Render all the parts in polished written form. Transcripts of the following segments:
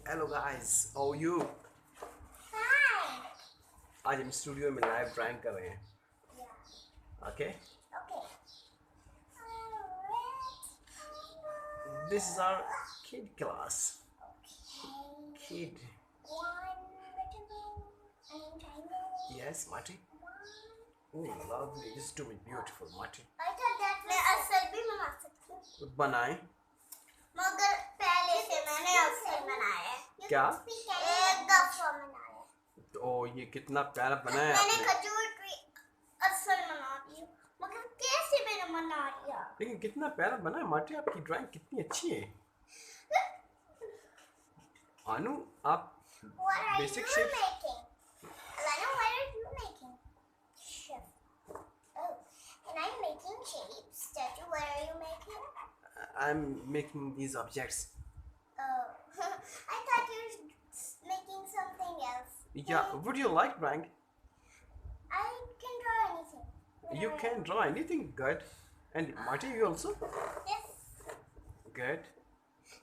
Hello guys, how you? Hi. आज हम studio में लाइव ड्राइंग कर रहे हैं. Yeah. Okay, Okay. This is our kid class. Okay. Kid. One rectangle and triangle. Yes, Marty. One. Oh, lovely. This is too beautiful, Marty. I thought that मैं असल भी बना सकती हूँ. बनाएं. मगर पहले से मैंने असल बनाया है. क्या? एक दफा बनाया है. तो ये कितना प्यारा बनाया मैंने आपने. खजूर की असल बना दी है. मगर कैसे मैंने बना दिया? लेकिन कितना प्यारा बनाया मार्टी. आपकी ड्राइंग कितनी अच्छी है. अनु, आप What are basic you shape. making? Alana, what are you making? Chef. Oh, and I'm making shapes. Statue, what are you making? I'm making these objects. Oh, I thought you were making something else. Yeah, would you like drawing? I can draw anything. You can draw anything. Good. And Marty, you also? Yes. Good.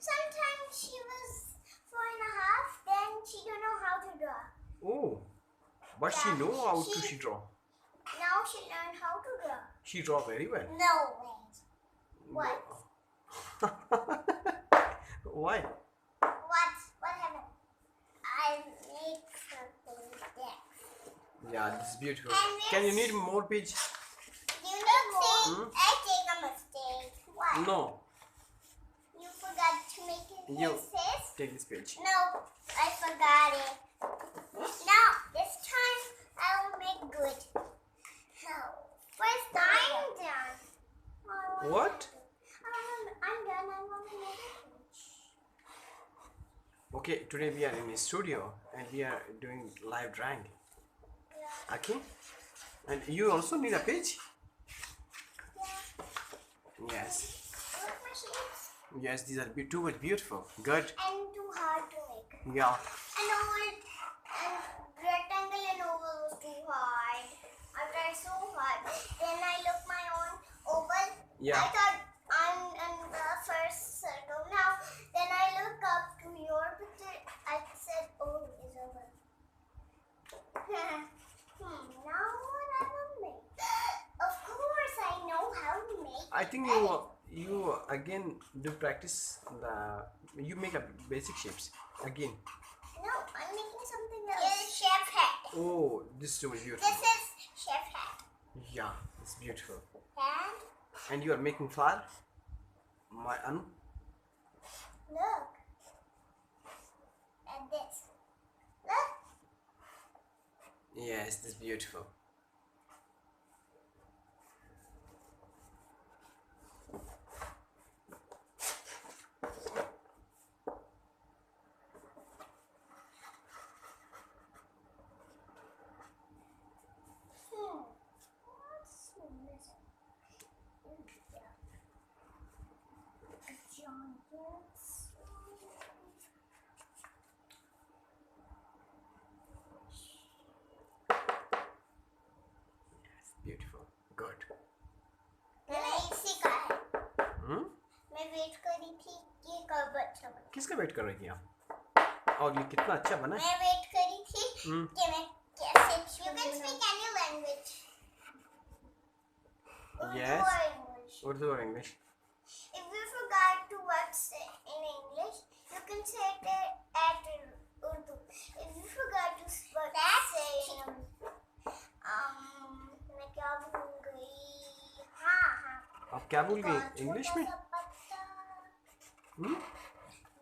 Sometimes she was 4.5, then she don't know how to draw. Oh, but she Yeah, know how to she- she draw. Now she learned how to draw. She draw very well. No way. What? Why? What happened? I make something next. Yeah, this is beautiful. And Can you this- need more page? You need more? Hmm? I take a mistake. What? No. You forgot to make it You- faces? Take this page. No, I forgot it. Now, this time I will make good. No. First I'm done. What? I'm done. I want to make a page. Okay, today we are in a studio and we are doing live drawing. Yeah. Okay? And you also need a page? Yeah. Yes. Look my shapes. Yes, these are too much beautiful. Good. And too hard to make. Yeah. And oval and rectangle and oval was too hard. I tried so hard. Then I looked my own oval. Yeah. I thought I'm in the first circle now. Then I look up to your picture. I said, oh, it's oval. Now what I will make? Of course, I know how to make. I think you again do practice you make a basic shapes again. No, I'm making something else. It's chef hat. Oh, this is too much beautiful. This is chef hat. Yeah, it's beautiful. And And you are making flower? My Anu? look at this. Look. Yes, this is beautiful. What's missing? Yeah. A giant It's beautiful. Good. मैंने इसी का है. Hmm? मैं wait कर रही थी कि कब अच्छा बने. किसका वेट कर रही थी आप? और ये कितना अच्छा बना है? मैं वेट कर रही थी Hmm. कि मैं कैसे. You can speak any language. Yes. Urdu or English. Urdu or English? If you forgot to what say in English, you can say it at Urdu. If you forgot to what say in मैं क्या भूल गई. हाँ. आप क्या भूल गई English में? छोटा सा पत्ता. Hmm?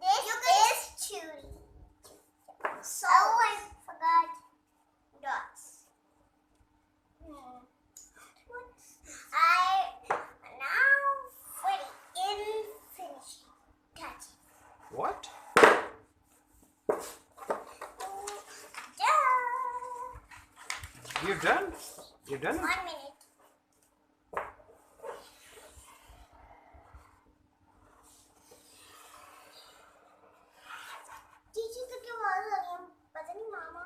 This is chewy. So I forgot dots. I now for the finishing touches. What? Done. You're done? You're done? 1 minute. Chichi करके आवाज आ रही है. पता नहीं मामा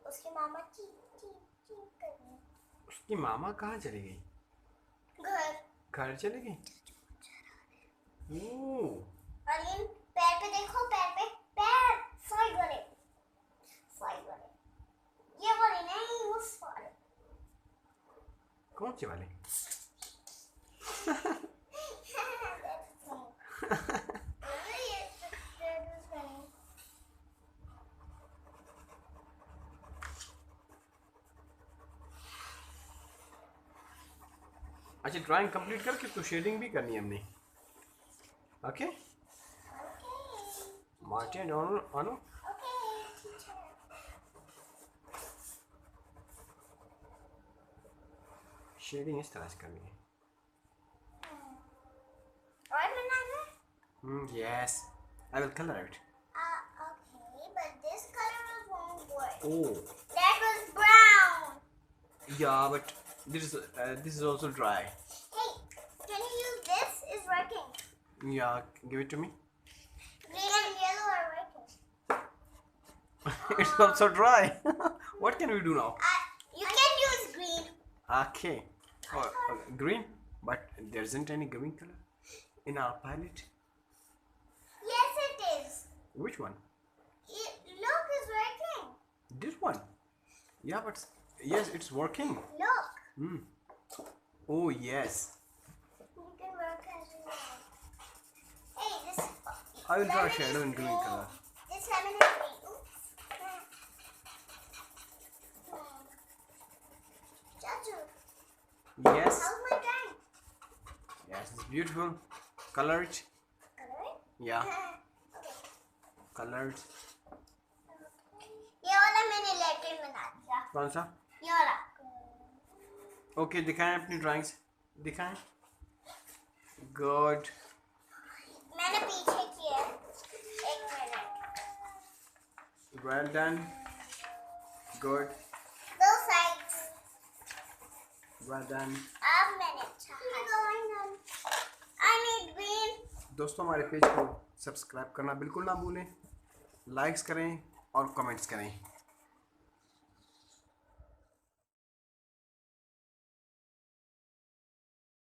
उसके मामा ची ची ची कर रही है. उसकी मामा कहाँ चली गई? घर. घर चली गई? ओह, और पैर पे देखो. पैर पे पैर कौन से वाले? अच्छा ड्राइंग कंप्लीट करके तो शेडिंग भी करनी है हमने. ओके मार्टिन अनु शेडिंग इस तरह से करनी है. और बनाना है? Yes, I will color it. Okay, but this color won't work. Oh, That was brown. yeah, but this is also dry. Hey, can you use this? It's working. Yeah, give it to me. Green and yellow are working. It's also dry. What can we do now? You can use green. Okay. Oh, green, but there isn't any green color in our palette. Yes, it is. Which one? Look, it's working. This one. Yeah, but yes, it's working. Look. Hmm. Oh yes. You can work as you want. Hey, this. I will draw a lemon shadow is in green color. This lemon is green. Oops. Chachu, Yes. how's my drawing? Yes, it's beautiful. Color it. Color it? Yeah, Okay. color it. ये वाला मैंने letter बना दिया. कौन सा? ये वाला. Okay दिखाएं अपनी ड्राइंग्स. दिखाएं. गुड. मैंने पीछे किया. एक मिनट. Well done. गुड. दो साइड्स. Well done. अब मैंने अच्छा. I need green. दोस्तों हमारे पेज को सब्सक्राइब करना बिल्कुल ना भूलें. लाइक्स करें और कमेंट्स करें.